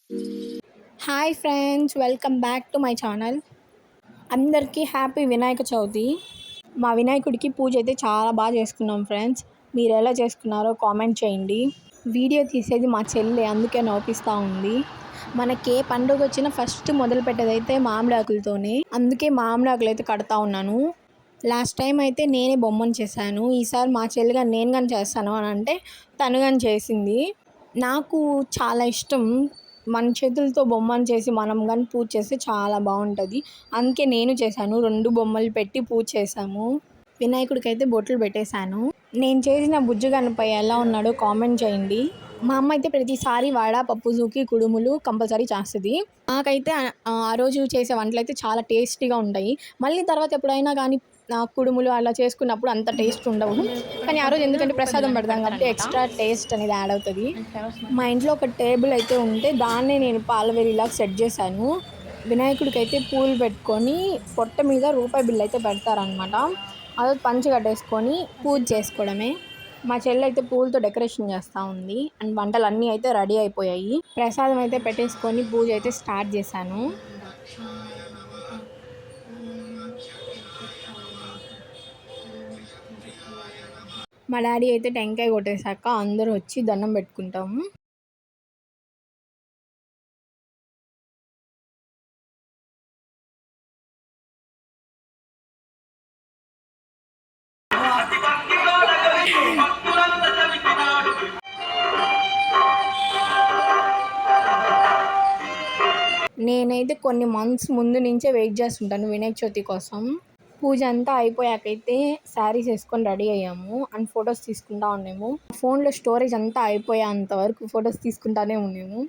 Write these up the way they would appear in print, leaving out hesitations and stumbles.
Hi friends, welcome back to my channel. అందరికీ happy Vinayaka Chavithi. మా వినాయకుడికి పూజ అయితే చాలా బాగా చేసుకున్నాం ఫ్రెండ్స్. మీరు ఎలా చేసుకున్నారో కామెంట్ చేయండి. వీడియో తీసేది మా చెల్లి, అందుకే నవ్విస్తూ ఉంది. మనకి ఏ పండుగ వచ్చినా ఫస్ట్ మొదలు పెట్టేదైతే మామిడాకులతోనే, అందుకే మామిడాకులు అయితే కడతా ఉన్నాను. లాస్ట్ టైం అయితే నేనే బొమ్మను చేశాను. ఈసారి మా చెల్లిగా నేను కానీ చేస్తాను అని అంటే తను కానీ చేసింది. నాకు చాలా ఇష్టం మన చేతులతో బొమ్మను చేసి మనం కానీ పూజ చేస్తే చాలా బాగుంటుంది. అందుకే నేను చేశాను. 2 బొమ్మలు పెట్టి పూజ చేశాము. వినాయకుడికి అయితే బొట్లు పెట్టేశాను. నేను చేసిన బుజ్జు గణపై ఎలా ఉన్నాడో కామెంట్ చేయండి. మా అమ్మ అయితే ప్రతిసారి వడ, పప్పు, జూకి, కుడుములు కంపల్సరీ చేస్తుంది. నాకైతే ఆ రోజు చేసే వంటలు అయితే చాలా టేస్టీగా ఉంటాయి. మళ్ళీ తర్వాత ఎప్పుడైనా కానీ కుడుములు అలా చేసుకున్నప్పుడు అంత టేస్ట్ ఉండవు. కానీ ఆ రోజు ఎందుకంటే ప్రసాదం పెడతాం కాబట్టి ఎక్స్ట్రా టేస్ట్ అనేది యాడ్ అవుతుంది. మా ఇంట్లో ఒక టేబుల్ అయితే ఉంటే దాన్నే నేను పాలవేరిలాగా సెట్ చేశాను. వినాయకుడికి అయితే పూలు పెట్టుకొని పొట్ట మీద రూపాయి బిల్లు అయితే పెడతారనమాట. అదే పంచ కట్టేసుకొని పూజ చేసుకోవడమే. మా చెల్లి అయితే పూలతో డెకరేషన్ చేస్తూ ఉంది. అండ్ వంటలు అన్నీ అయితే రెడీ అయిపోయాయి. ప్రసాదం అయితే పెట్టేసుకొని పూజ అయితే స్టార్ట్ చేశాను. మా డాడీ అయితే టెంకాయ కొట్టేశాక అందరూ వచ్చి దండం పెట్టుకుంటాము. నేనైతే కొన్ని మంత్స్ ముందు నుంచే వెయిట్ చేస్తుంటాను వినాయక చవితి కోసం. పూజ అంతా అయిపోయాకైతే శారీస్ వేసుకొని రెడీ అయ్యాము అండ్ ఫొటోస్ తీసుకుంటా ఉన్నాము. ఫోన్లో స్టోరేజ్ అంతా అయిపోయేంత వరకు ఫొటోస్ తీసుకుంటానే ఉన్నాము.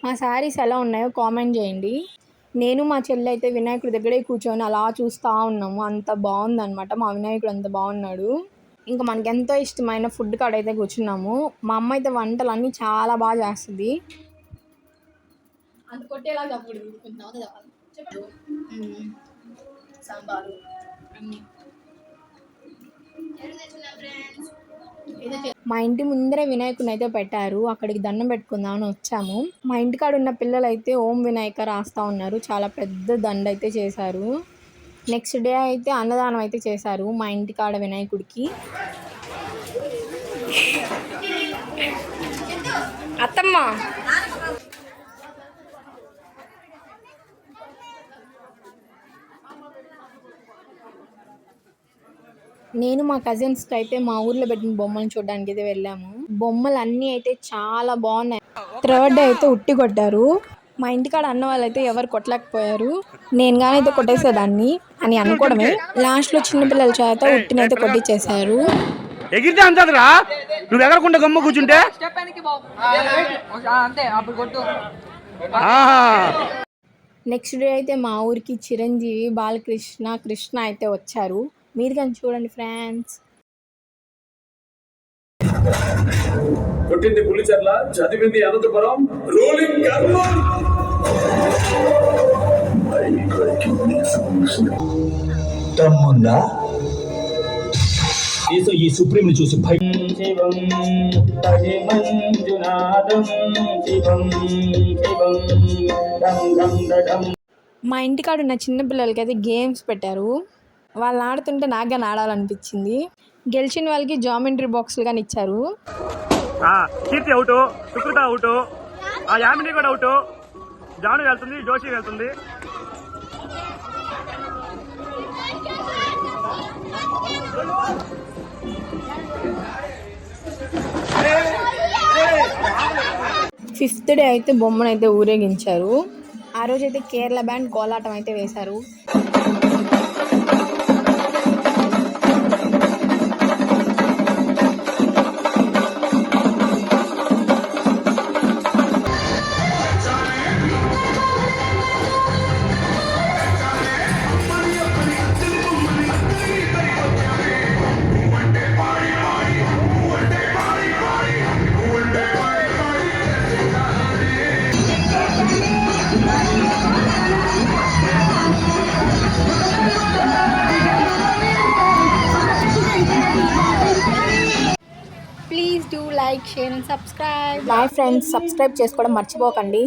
మా శారీస్ ఎలా ఉన్నాయో కామెంట్ చేయండి. నేను మా చెల్లి అయితే వినాయకుడి దగ్గరే కూర్చొని అలా చూస్తూ ఉన్నాము. అంత బాగుందనమాట. మా వినాయకుడు అంత బాగున్నాడు. ఇంకా మనకి ఎంతో ఇష్టమైన ఫుడ్ కాడ అయితే కూర్చున్నాము. మా అమ్మ అయితే వంటలు అన్నీ చాలా బాగా చేస్తుంది. అంత కొట్టేలా సాంబారు అన్నీ. మా ఇంటి ముందరే వినాయకుని అయితే పెట్టారు. అక్కడికి దండం పెట్టుకుందామని వచ్చాము. మా ఇంటికాడ ఉన్న పిల్లలు అయితే ఓం వినాయక రాస్తూ ఉన్నారు. చాలా పెద్ద దండ అయితే చేశారు. నెక్స్ట్ డే అయితే అన్నదానం అయితే చేశారు మా ఇంటికాడ వినాయకుడికి. అత్తమ్మ నేను మా కజిన్స్కి అయితే మా ఊర్లో పెట్టిన బొమ్మలు చూడడానికి అయితే వెళ్ళాము. బొమ్మలు అన్నీ అయితే చాలా బాగున్నాయి. 3rd డే అయితే ఉట్టి కొట్టారు. మా ఇంటికాడ అన్న వాళ్ళు అయితే ఎవరు కొట్టలేకపోయారు. నేను కానీ అయితే కొట్టేసేదాన్ని అని అనుకోవడమే. లాస్ట్లో చిన్నపిల్లల చేత ఉట్టినైతే కొట్టించేశారు. ఎగిరితే అంతదిరా, నువ్వు ఎగరకుండా గమ్మ కూర్చుంటే. నెక్స్ట్ డే అయితే మా ఊరికి చిరంజీవి, బాలకృష్ణ, కృష్ణ అయితే వచ్చారు. మీరు కానీ చూడండి ఫ్రెండ్స్. పుట్టింది పులిచెర్ల, చదివింది అనంతపురం. రూలింగ్ తమ్ముందా ఈ సుప్రీం ని చూసి భయం. మా ఇంటికాడ ఉన్న చిన్నపిల్లలకి అయితే గేమ్స్ పెట్టారు. వాళ్ళు ఆడుతుంటే నాకు కానీ ఆడాలనిపించింది. గెలిచిన వాళ్ళకి జామెంట్రీ బాక్సులు కానీ ఇచ్చారు. కీర్తి అవుట్, సుకృత అవుట్, యామిని కూడా అవుట్. జాను వెళ్తుంది, జోషి వెళ్తుంది. ఫిఫ్త్ డే అయితే బొమ్మను అయితే ఊరేగించారు. ఆ రోజు అయితే కేరళ బ్యాండ్ కోలాటం అయితే వేశారు. Please do like, share and subscribe. Bye friends, subscribe చేసుకోవడం మర్చిపోకండి.